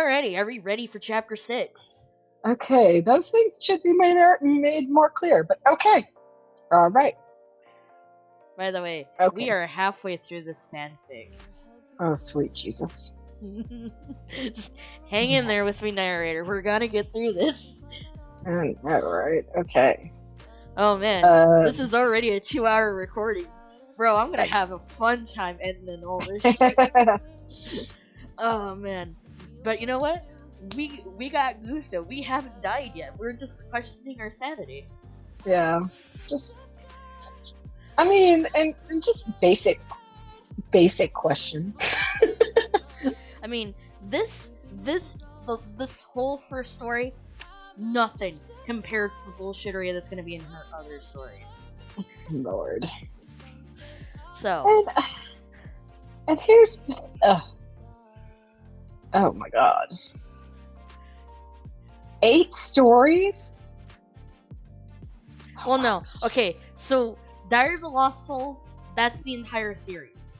Alrighty, are we ready for chapter 6? Okay, those things should be made more clear, but okay. All right. By the way, Okay. we are halfway through this fanfic. Oh, sweet Jesus. Just hang in there with me, narrator. We're gonna get through this. All right. Okay. Oh man, this is already a 2-hour recording. Bro, I'm gonna have a fun time editing all this shit. Oh man. But you know what? We got gusto. We haven't died yet. We're just questioning our sanity. Yeah. And just basic questions. I mean, this whole first story, nothing compared to the bullshittery that's gonna be in her other stories. Lord. So. And here's. Oh my God. 8 stories? Well, no. Okay, so Diary of the Lost Soul, that's the entire series.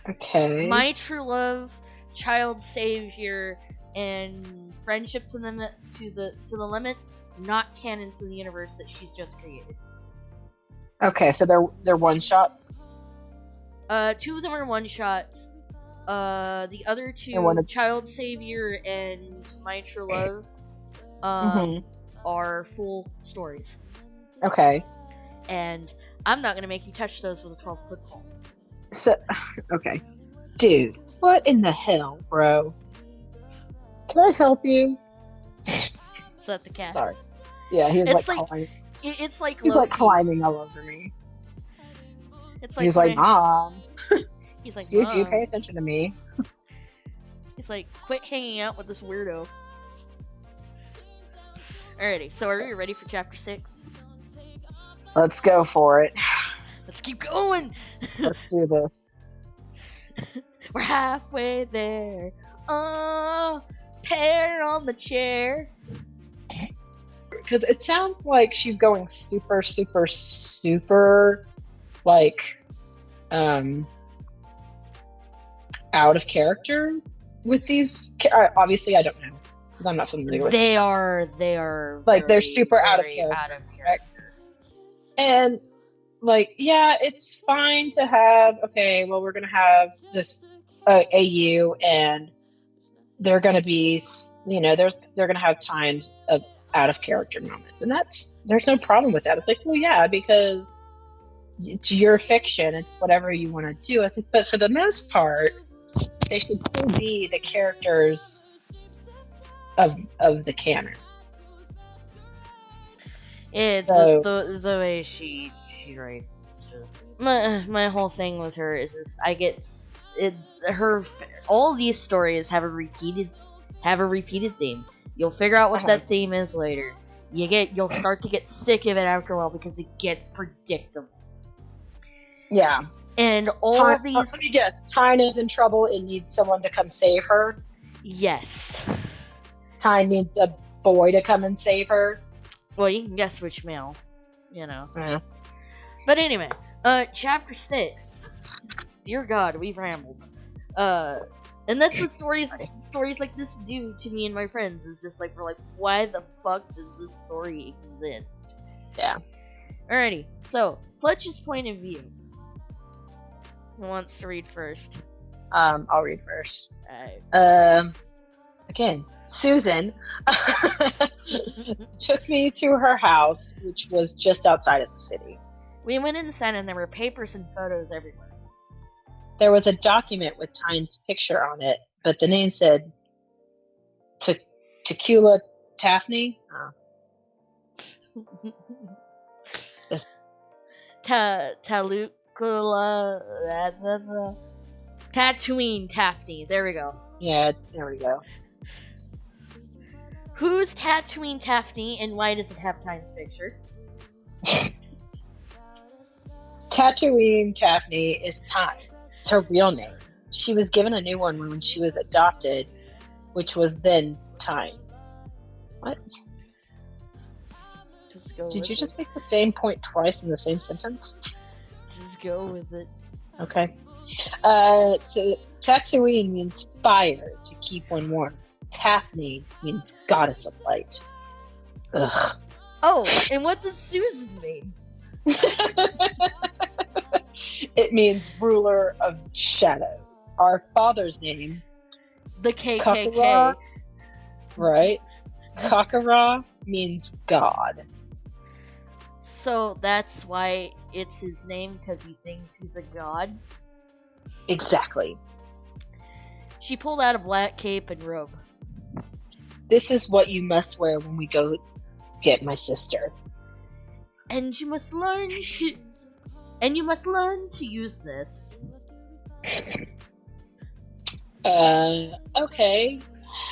Okay. My True Love, Child Savior, and Friendship to the Limit, not canon to the universe that she's just created. Okay, so they're one-shots? 2 of them are one-shots. The other 2, Child Savior and My True Love, are full stories. Okay. And I'm not gonna make you touch those with a 12-foot pole. So, okay. Dude, what in the hell, bro? Can I help you? Is that the cat? Sorry. Yeah, he's climbing. It's like he's Loki. Climbing all over me. It's like he's like, Mom. He's like, excuse Mom. you, pay attention to me. He's like, quit hanging out with this weirdo. Alrighty, so are we ready for chapter 6? Let's go for it. Let's keep going. Let's do this. We're halfway there. Pair on the chair. Because it sounds like she's going super, like, out of character with these. Obviously, I don't know because I'm not familiar with. They are like they're super out of character. And like, yeah, it's fine to have. Okay, well, we're gonna have this AU, and they're gonna be, they're gonna have times of out of character moments, and there's no problem with that. It's like, well, yeah, because it's your fiction, it's whatever you want to do. I said, but for the most part, they should still be the characters of the canon. So, the way she writes, it's just my whole thing with her is this. All these stories have a repeated theme. You'll figure out what that theme is later. You'll start to get sick of it after a while because it gets predictable. Yeah. And all these. Let me guess. Tyna's in trouble and needs someone to come save her. Yes. Tyna needs a boy to come and save her. Well, you can guess which male. Yeah. But anyway, chapter 6. Dear God, we've rambled. And that's what stories like this do to me and my friends. Is just like, we're like, why the fuck does this story exist? Yeah. Alrighty, so Fletch's point of view. Who wants to read first? I'll read first. Alright. Again, Susan took me to her house, which was just outside of the city. We went inside and there were papers and photos everywhere. There was a document with Tyne's picture on it, but the name said Tequila Taffney. Tatooine Taffney. There we go. Yeah, there we go. Who's Tatooine Taffney, and why does it have Tyne's picture? Tatooine Taffney is Tyne. It's her real name. She was given a new one when she was adopted, which was then Tyne. What? Did you just make the same point twice in the same sentence? Just go with it. Okay. Tatooine means fire, to keep one warm. Taphne means goddess of light. Ugh. Oh, and what does Susan mean? It means ruler of shadows. Our father's name, the KKK. Kakara, right? Kakara means God. So that's why it's his name, because he thinks he's a god? Exactly. She pulled out a black cape and robe. This is what you must wear when we go get my sister. And you must learn to use this. Okay.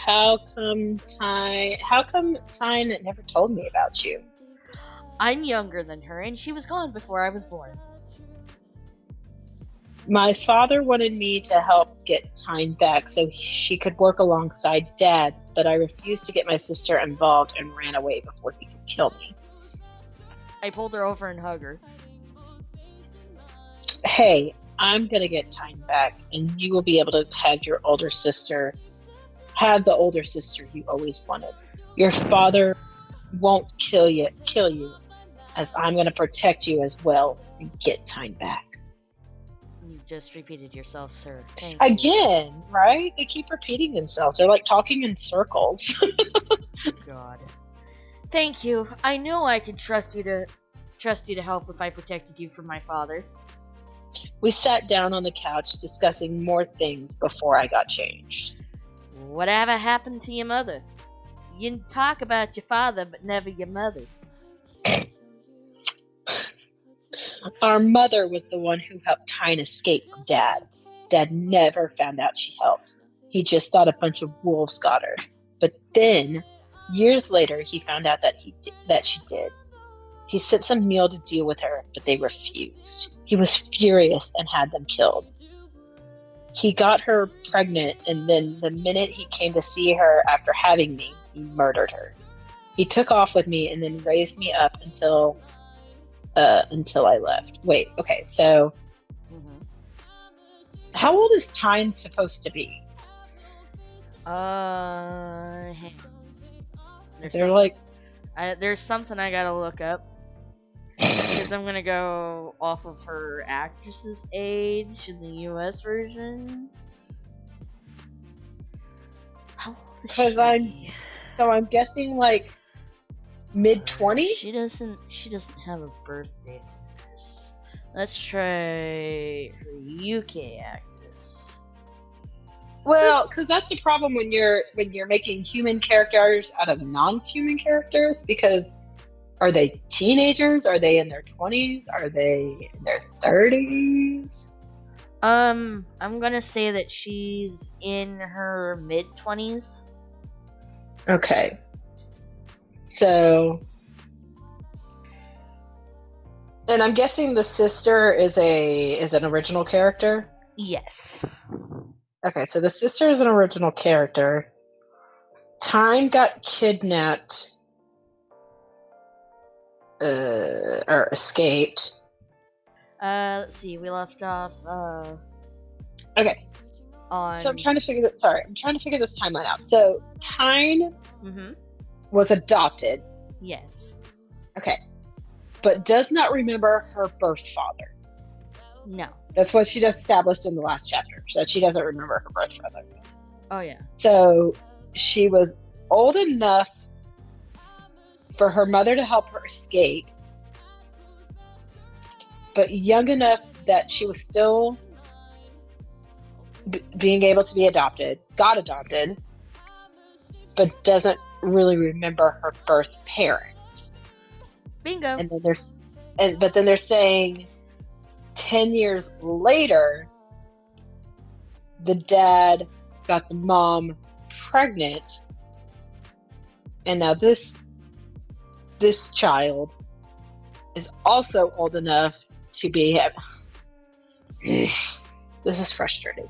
How come Tyne never told me about you? I'm younger than her, and she was gone before I was born. My father wanted me to help get Tyne back so she could work alongside Dad, but I refused to get my sister involved and ran away before he could kill me. I pulled her over and hugged her. Hey, I'm gonna get Tyne back, and you will be able to have the older sister you always wanted. Your father won't kill you, as I'm gonna protect you as well and get Tyne back. You just repeated yourself, sir. Thank you. Again, Right? They keep repeating themselves. They're like talking in circles. God. Thank you. I know I could trust you to help if I protected you from my father. We sat down on the couch discussing more things before I got changed. Whatever happened to your mother? You talk about your father, but never your mother. Our mother was the one who helped Tyne escape from Dad. Dad never found out she helped. He just thought a bunch of wolves got her. But then, years later, he found out that she did. He sent some meal to deal with her, but they refused. He was furious and had them killed. He got her pregnant, and then the minute he came to see her after having me, he murdered her. He took off with me and then raised me up until I left. Wait, okay, so how old is Tyne supposed to be? There's something I gotta look up. Because I'm gonna go off of her actress's age in the US version. How old is she? I'm guessing like mid-20s? She doesn't have a birthday. Let's try her UK actress. Well, because that's the problem when you're making human characters out of non-human characters, because are they teenagers? Are they in their 20s? Are they in their 30s? I'm gonna say that she's in her mid-20s. Okay. So, and I'm guessing the sister is an original character? Yes. Okay, so the sister is an original character. Tyne got kidnapped or escaped. Let's see. We left off. Okay. So I'm trying to figure this timeline out. So Tyne was adopted. Yes. Okay. But does not remember her birth father. No. That's what she just established in the last chapter, that she doesn't remember her birth father. Oh, yeah. So she was old enough for her mother to help her escape, but young enough that she was still being able to be got adopted, but doesn't really remember her birth parents. Bingo. But then they're saying 10 years later, the dad got the mom pregnant, and now this child is also old enough to be. This is frustrating.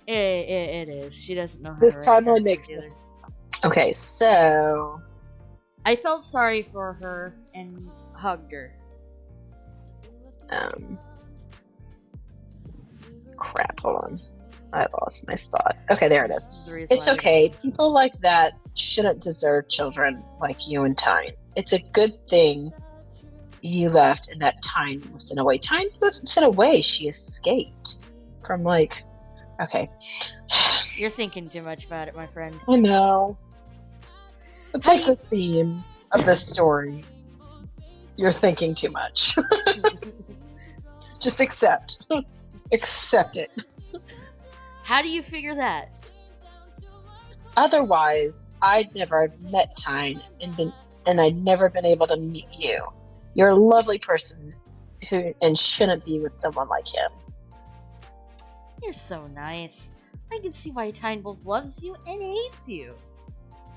It is. She doesn't know how this to timeline makes this. Okay, so I felt sorry for her and hugged her. Crap, hold on. I lost my spot. Okay, there it is. This is the reason It's why we okay. don't- People like that shouldn't deserve children like you and Tyne. It's a good thing you left and that Tyne was sent away. Tyne wasn't sent away. She escaped from like... Okay. You're thinking too much about it, my friend. I know. It's How like do the theme of this story. You're thinking too much. Just accept. Accept it. How do you figure that? Otherwise, I'd never met Tyne and I'd never been able to meet you. You're a lovely person and shouldn't be with someone like him. You're so nice. I can see why Tyne both loves you and hates you.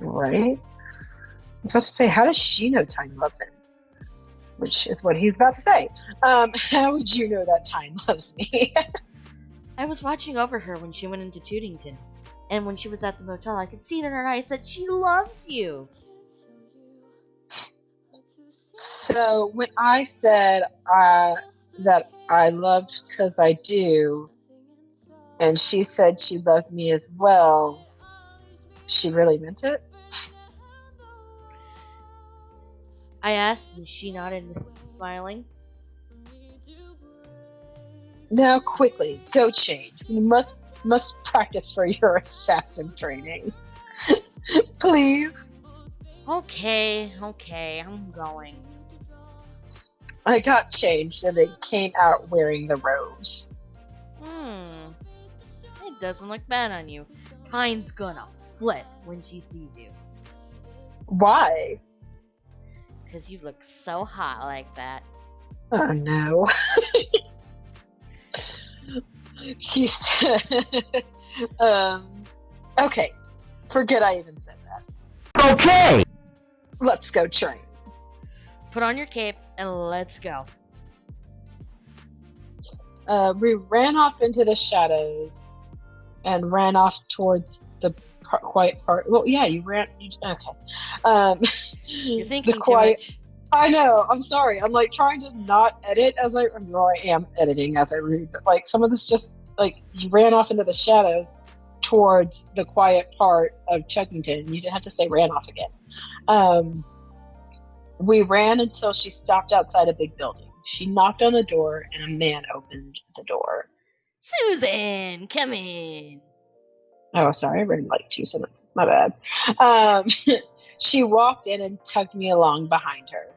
Right? I was supposed to say, how does she know Tyne loves him? Which is what he's about to say. How would you know that Tyne loves me? I was watching over her when she went into Tootington. And when she was at the motel, I could see it in her eyes that she loved you. So when I said that I loved because I do, and she said she loved me as well, she really meant it? I asked, and she nodded, smiling. Now quickly, go change. You must practice for your assassin training. Please. Okay, I'm going. I got changed and they came out wearing the robes. It doesn't look bad on you. Tyne's gonna flip when she sees you. Why? Because you look so hot like that. Oh no. She said, okay. Forget I even said that. Okay. Let's go train. Put on your cape and let's go. We ran off into the shadows and ran off towards the quiet part. Well, yeah, you ran. Okay. You're thinking the quiet. too much. I know. I'm sorry. I'm like trying to not edit as I. Well, I am editing as I read, but like some of this just like you ran off into the shadows towards the quiet part of Chuckington. You didn't have to say ran off again. We ran until she stopped outside a big building. She knocked on the door, and a man opened the door. Susan, come in. Oh, sorry, I read like 2 sentences. My bad. She walked in and tugged me along behind her.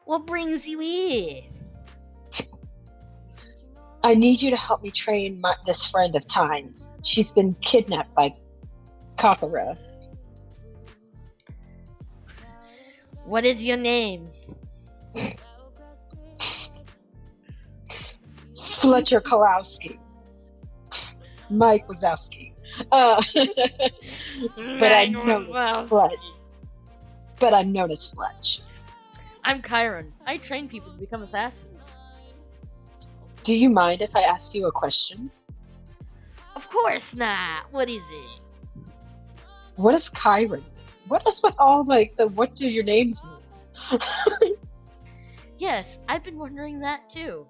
What brings you in? I need you to help me train this friend of Tyne's. She's been kidnapped by Kakara. What is your name? Fletcher Kalowski. Mike Wazowski. But I'm known as Fletch. But I'm known as Fletch. I'm Chiron. I train people to become assassins. Do you mind if I ask you a question? Of course not. What is it? What is Chiron? What is with all like the what do your names mean? Yes, I've been wondering that too.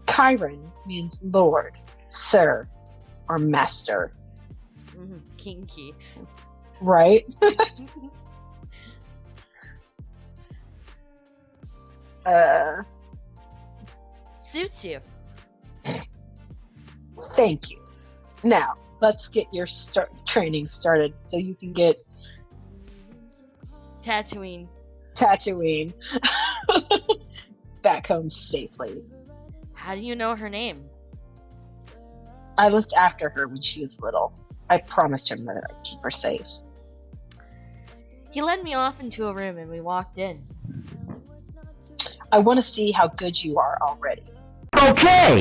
Chiron means Lord, Sir, or Master. Kinky. Right? Suits you. Thank you. Now, let's get your training started so you can get Tatooine back home safely. How do you know her name? I looked after her when she was little. I promised him that I'd keep her safe. He led me off into a room and we walked in. I want to see how good you are already. Okay.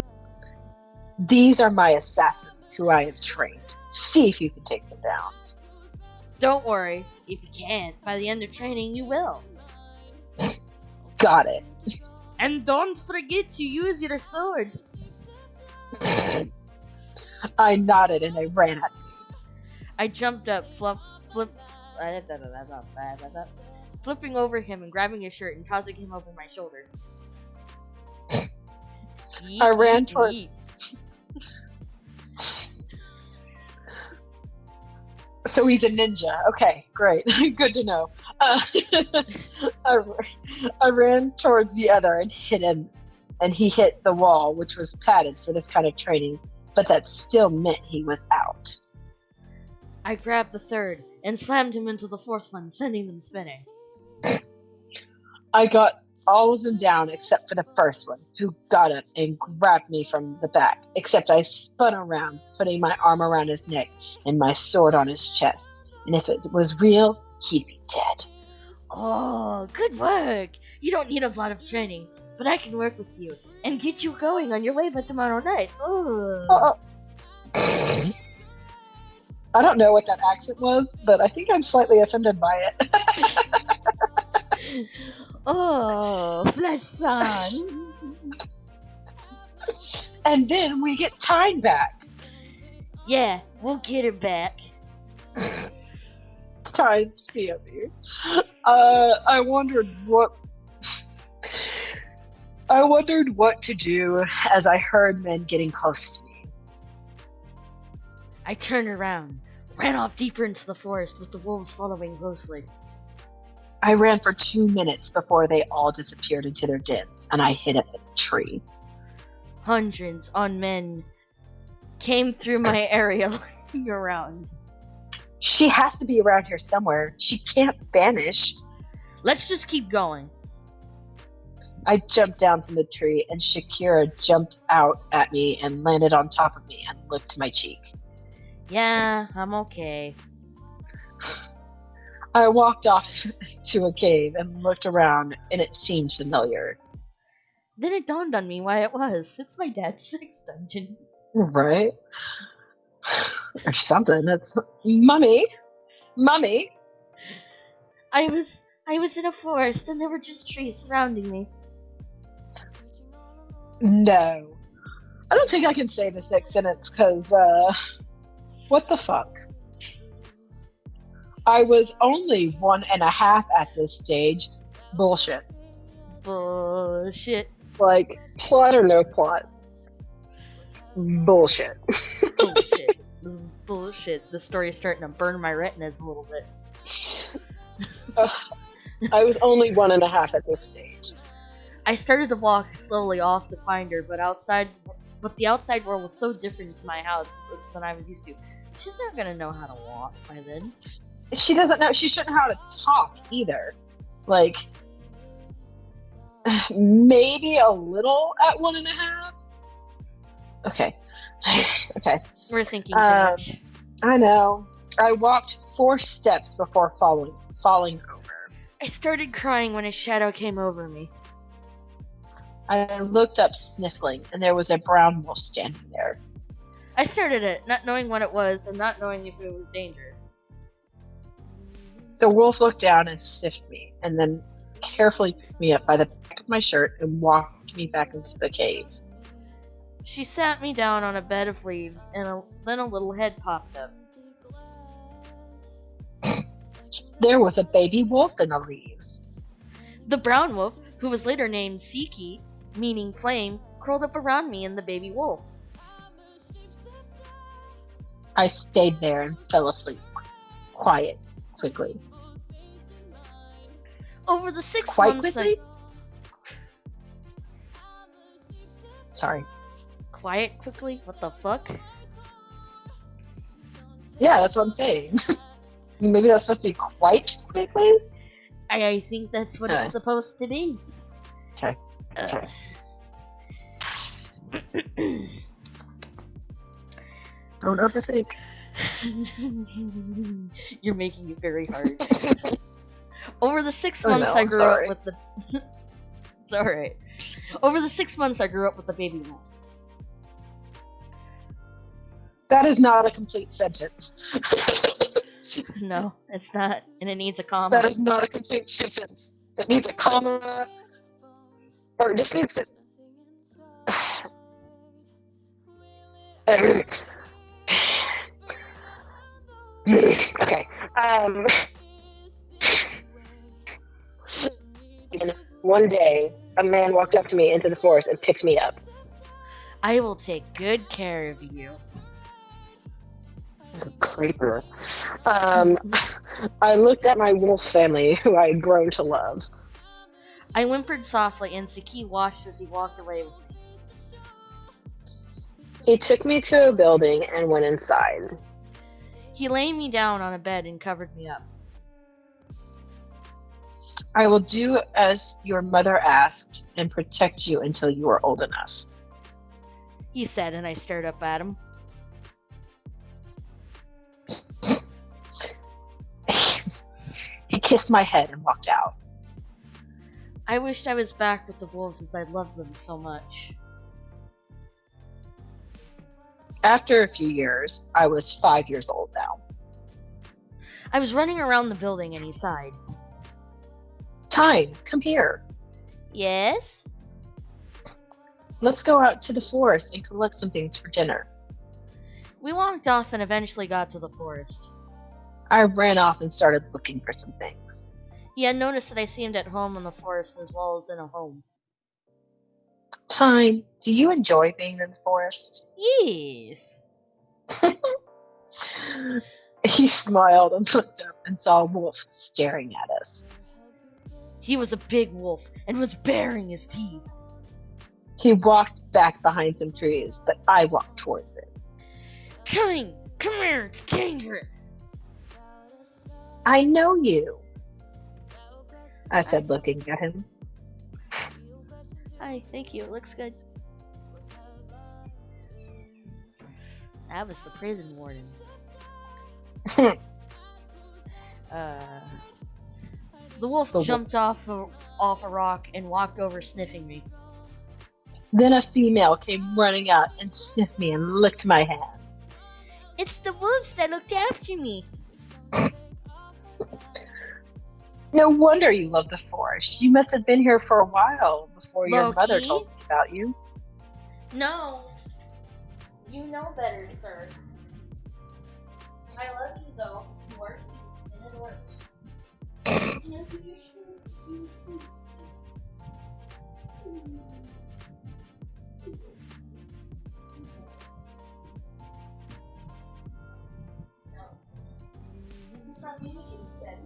These are my assassins who I have trained. See if you can take them down. Don't worry. If you can't, by the end of training, you will. Got it. And don't forget to use your sword. I nodded and they ran at me. I jumped up, flipping over him and grabbing his shirt and tossing him over my shoulder. I ran toward. So he's a ninja. Okay, great. Good to know. I ran towards the other and hit him, and he hit the wall, which was padded for this kind of training, but that still meant he was out. I grabbed the third and slammed him into the fourth one, sending them spinning. I got all of them down except for the first one, who got up and grabbed me from the back, except I spun around, putting my arm around his neck and my sword on his chest. And if it was real, he'd be dead. Oh, good work! You don't need a lot of training, but I can work with you and get you going on your way by tomorrow night. I don't know what that accent was, but I think I'm slightly offended by it. Oh, flesh son. And then we get Time back. Yeah, we'll get her back. Time's POV. I wondered what to do as I heard men getting close to me. I turned around, ran off deeper into the forest with the wolves following closely. I ran for 2 minutes before they all disappeared into their dens, and I hid in a tree. Hundreds on men came through my area looking around. She has to be around here somewhere. She can't vanish. Let's just keep going. I jumped down from the tree, and Shakira jumped out at me and landed on top of me and licked my cheek. Yeah, I'm okay. I walked off to a cave and looked around, and it seemed familiar. Then it dawned on me why it was. It's my dad's sex dungeon. Right? Or something. It's Mummy. I was in a forest and there were just trees surrounding me. No. I don't think I can say this next sentence because, what the fuck? I was only 1.5 at this stage. Bullshit. Like, plot or no plot. Bullshit. Bullshit. This is bullshit. The story is starting to burn my retinas a little bit. I was only 1.5 at this stage. I started to walk slowly off to find her, but the outside world was so different to my house than I was used to. She's not gonna know how to walk by then. She doesn't know. She shouldn't know how to talk either. Like, maybe a little at 1.5. Okay. We're thinking too much. I know. I walked 4 steps before falling over. I started crying when a shadow came over me. I looked up sniffling, and there was a brown wolf standing there. I stared at it, not knowing what it was and not knowing if it was dangerous. The wolf looked down and sniffed me, and then carefully picked me up by the back of my shirt and walked me back into the cave. She sat me down on a bed of leaves, and then a little head popped up. There was a baby wolf in the leaves. The brown wolf, who was later named Siki, meaning flame, curled up around me and the baby wolf. I stayed there and fell asleep. Quickly. Over the 6 Quite months quickly? Sorry. Quiet quickly? What the fuck? Yeah, that's what I'm saying. Maybe that's supposed to be quite quickly? I think that's what it's supposed to be. Okay. Don't overthink. You're making it very hard. Over the 6 months I grew up with the... It's alright. Over the 6 months I grew up with the baby wolves. That is not a complete sentence. No, it's not. And it needs a comma. That is not a complete sentence. It needs a comma. Or it just needs to... Okay. One day, a man walked up to me into the forest and picked me up. I will take good care of you. Creeper. I looked at my wolf family, who I had grown to love. I whimpered softly, and Saki watched as he walked away with me. He took me to a building and went inside. He laid me down on a bed and covered me up. I will do as your mother asked and protect you until you are old enough, he said, and I stared up at him. He kissed my head and walked out. I wished I was back with the wolves as I loved them so much. After a few years, I was 5 years old now. I was running around the building and he sighed. Time, come here. Yes? Let's go out to the forest and collect some things for dinner. We walked off and eventually got to the forest. I ran off and started looking for some things. He had noticed that I seemed at home in the forest as well as in a home. Time, do you enjoy being in the forest? Yes. He smiled and looked up and saw a wolf staring at us. He was a big wolf and was baring his teeth. He walked back behind some trees, but I walked towards it. Time, come here, it's dangerous. I know you, I said, looking at him. Hi, thank you, it looks good. That was the prison warden. The wolf jumped off a rock and walked over, sniffing me. Then a female came running out and sniffed me and licked my hand. It's the wolves that looked after me. No wonder you love the forest. You must have been here for a while before your mother told me about you. No. You know better, sir. I love you, though. You are cute, and it works. This is not me instead.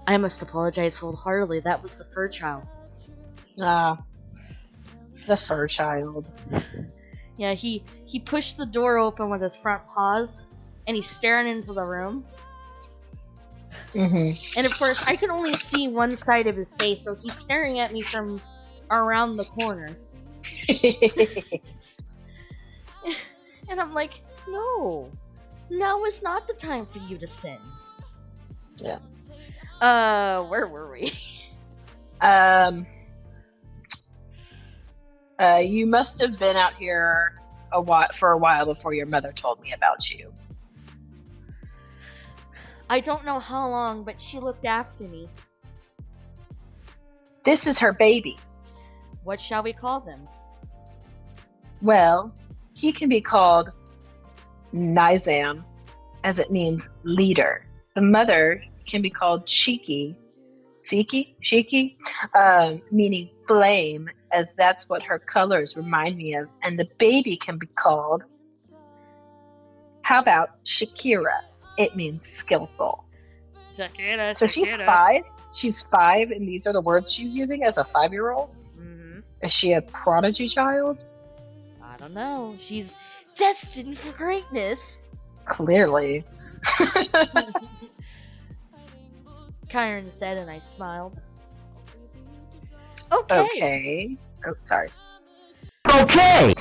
I must apologize wholeheartedly. That was the fur child. The fur child. Yeah, he pushed the door open with his front paws, and he's staring into the room. Mm-hmm. And of course, I can only see one side of his face, so he's staring at me from around the corner. And I'm like, no, now is not the time for you to sin. Yeah. Where were we? You must have been out here for a while before your mother told me about you. I don't know how long, but she looked after me. This is her baby. What shall we call them? Well, he can be called Nizam, as it means leader. The mother can be called Shiki, meaning flame, as that's what her colors remind me of. And the baby can be called, how about Shakira? It means skillful. Shakira. So she's 5. She's 5, and these are the words she's using as a 5-year-old? Mm-hmm. Is she a prodigy child? I don't know. She's destined for greatness. Clearly. Kyron said, and I smiled. Okay. Oh, sorry. Okay!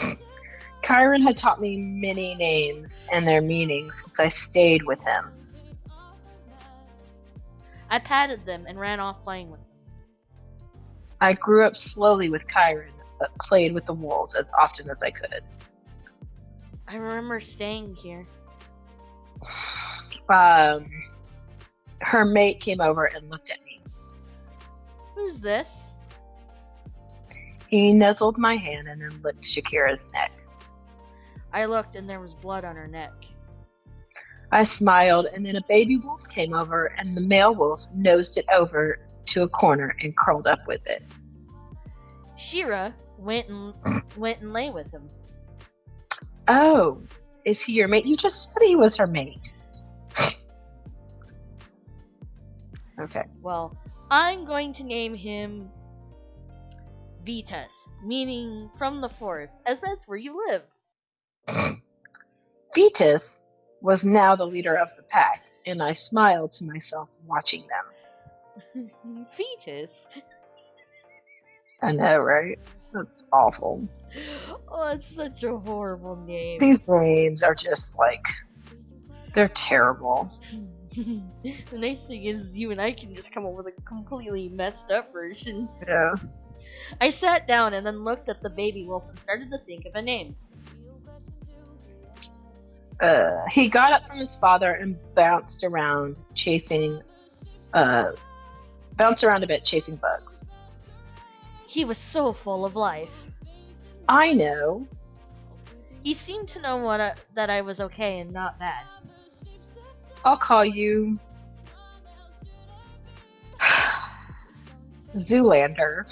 Kyron had taught me many names and their meanings since I stayed with him. I patted them and ran off playing with them. I grew up slowly with Kyron, but played with the wolves as often as I could. I remember staying here. Her mate came over and looked at me. Who's this? He nuzzled my hand and then licked Shakira's neck. I looked and there was blood on her neck. I smiled, and then a baby wolf came over, and the male wolf nosed it over to a corner and curled up with it. Shira went and lay with him. Oh, is he your mate? You just said he was her mate. Okay. Well, I'm going to name him Vitas, meaning from the forest, as that's where you live. Vetus was now the leader of the pack, and I smiled to myself watching them. Fetus? I know, right? That's awful. Oh, it's such a horrible name. These names are just like, they're terrible. The nice thing is you and I can just come up with a completely messed up version. Yeah. I sat down and then looked at the baby wolf and started to think of a name. He got up from his father and bounced around a bit chasing bugs. He was so full of life. I know. He seemed to know that I was okay and not bad. I'll call you Zoolander.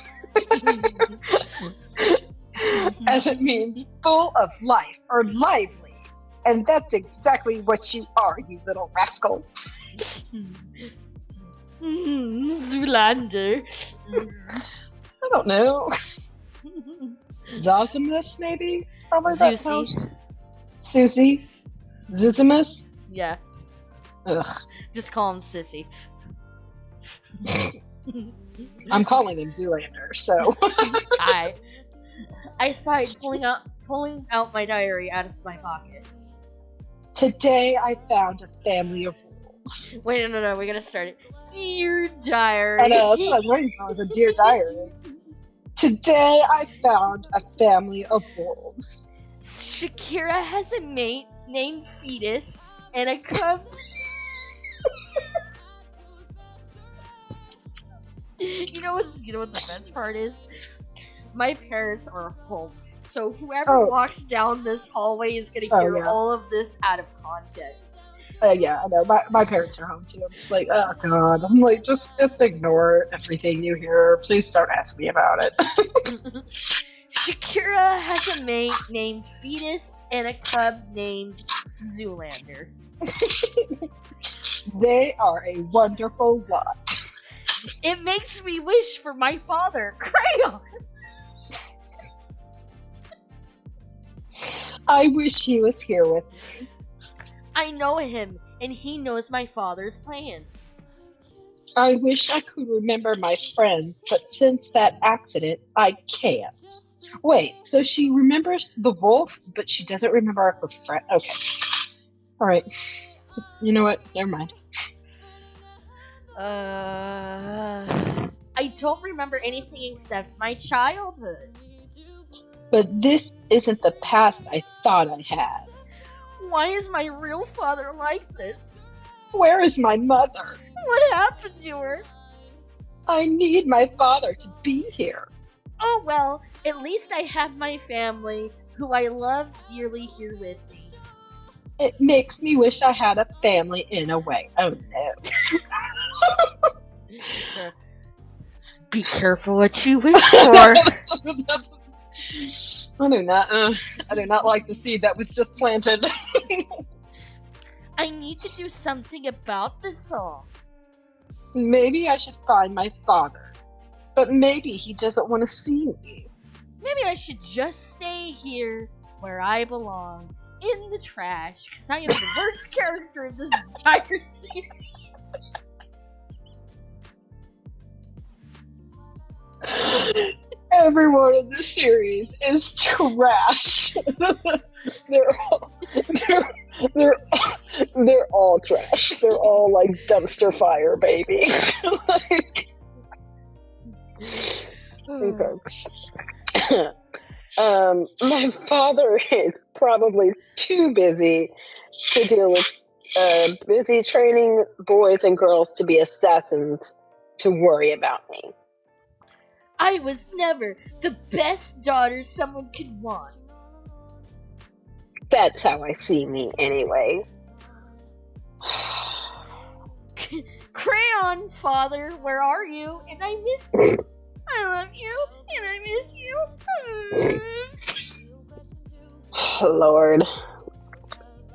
As it means full of life or lively. And that's exactly what you are, you little rascal. Zoolander. I don't know. Zosimus, maybe? It's probably that house. Susie? Zuzimus? Yeah. Ugh. Just call him Sissy. I'm calling him Zoolander, so. I sighed, pulling out my diary out of my pocket. Today I found a family of wolves. Wait, no, we're gonna start it. Dear diary. I know, that's what I was waiting for, was a dear diary. Today I found a family of wolves. Shakira has a mate named Fetus and a cub. You know what the best part is? My parents are home, so whoever walks down this hallway is gonna hear all of this out of context. Yeah, I know. My parents are home too. I'm just like, oh god. I'm like, just ignore everything you hear. Please don't ask me about it. Shakira has a mate named Fetus and a cub named Zoolander. They are a wonderful lot. It makes me wish for my father, Crayon. I wish he was here with me. I know him, and he knows my father's plans. I wish I could remember my friends, but since that accident, I can't. Wait, so she remembers the wolf, but she doesn't remember her friend? Okay. Alright. Just, you know what? Never mind. I don't remember anything except my childhood. But this isn't the past I thought I had. Why is my real father like this? Where is my mother? What happened to her? I need my father to be here. Oh well, at least I have my family, who I love dearly, here with me. It makes me wish I had a family in a way. Oh no. Be careful what you wish for. I do not like the seed that was just planted. I need to do something about this all. Maybe I should find my father. But maybe he doesn't want to see me. Maybe I should just stay here where I belong, in the trash, because I am the worst character in this entire series. Everyone in this series is trash. they're all trash. They're all like dumpster fire, baby. Okay. My father is probably too busy to deal with busy training boys and girls to be assassins to worry about me. I was never the best daughter someone could want. That's how I see me, anyway. Crayon, father, where are you? And I miss you. I love you, and I miss you. Lord.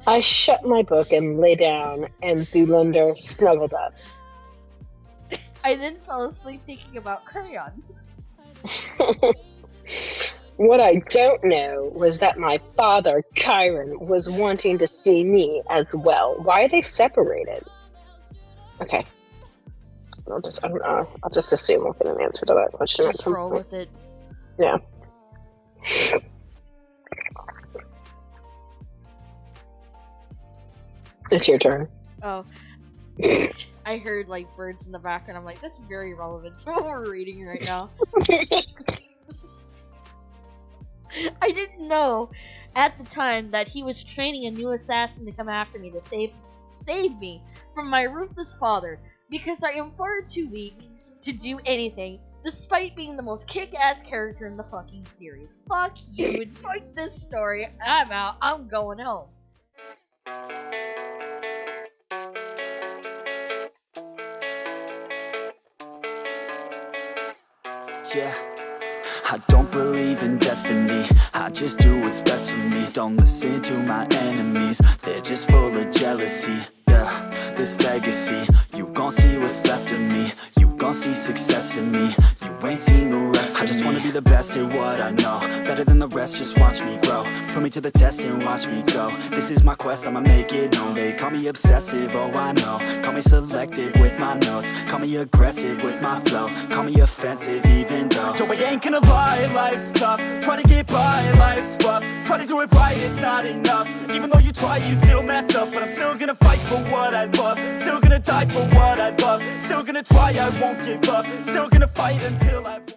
I shut my book and lay down, and Zoolander snuggled up. I then fell asleep thinking about Crayon. What I don't know was that my father, Chiron, was wanting to see me as well. Why are they separated? Okay. I'll just assume we'll get an answer to that question. Just roll with it. Yeah. It's your turn. Oh. I heard like birds in the background. I'm like, that's very relevant to what we're reading right now. I didn't know at the time that he was training a new assassin to come after me to save me from my ruthless father, because I am far too weak to do anything, despite being the most kick-ass character in the fucking series. Fuck you and fuck this story. I'm out. I'm going home. Yeah, I don't believe in destiny, I just do what's best for me. Don't listen to my enemies, they're just full of jealousy. Yeah, this legacy, you gon' see what's left of me. You gon' see success in me, you ain't seen the rest of me. I just wanna be the best at what I know, better than the rest, just watch me grow. Put me to the test and watch me go. This is my quest, I'ma make it known. They call me obsessive, oh I know. Call me selective with my notes, call me aggressive with my flow, call me offensive even though yo, I ain't gonna lie, life's tough. Try to get by, life's rough. Try to do it right, it's not enough. Even though you try, you still mess up. But I'm still gonna fight for what I love, still gonna die for what I love, still gonna try, I won't give up, still gonna fight until I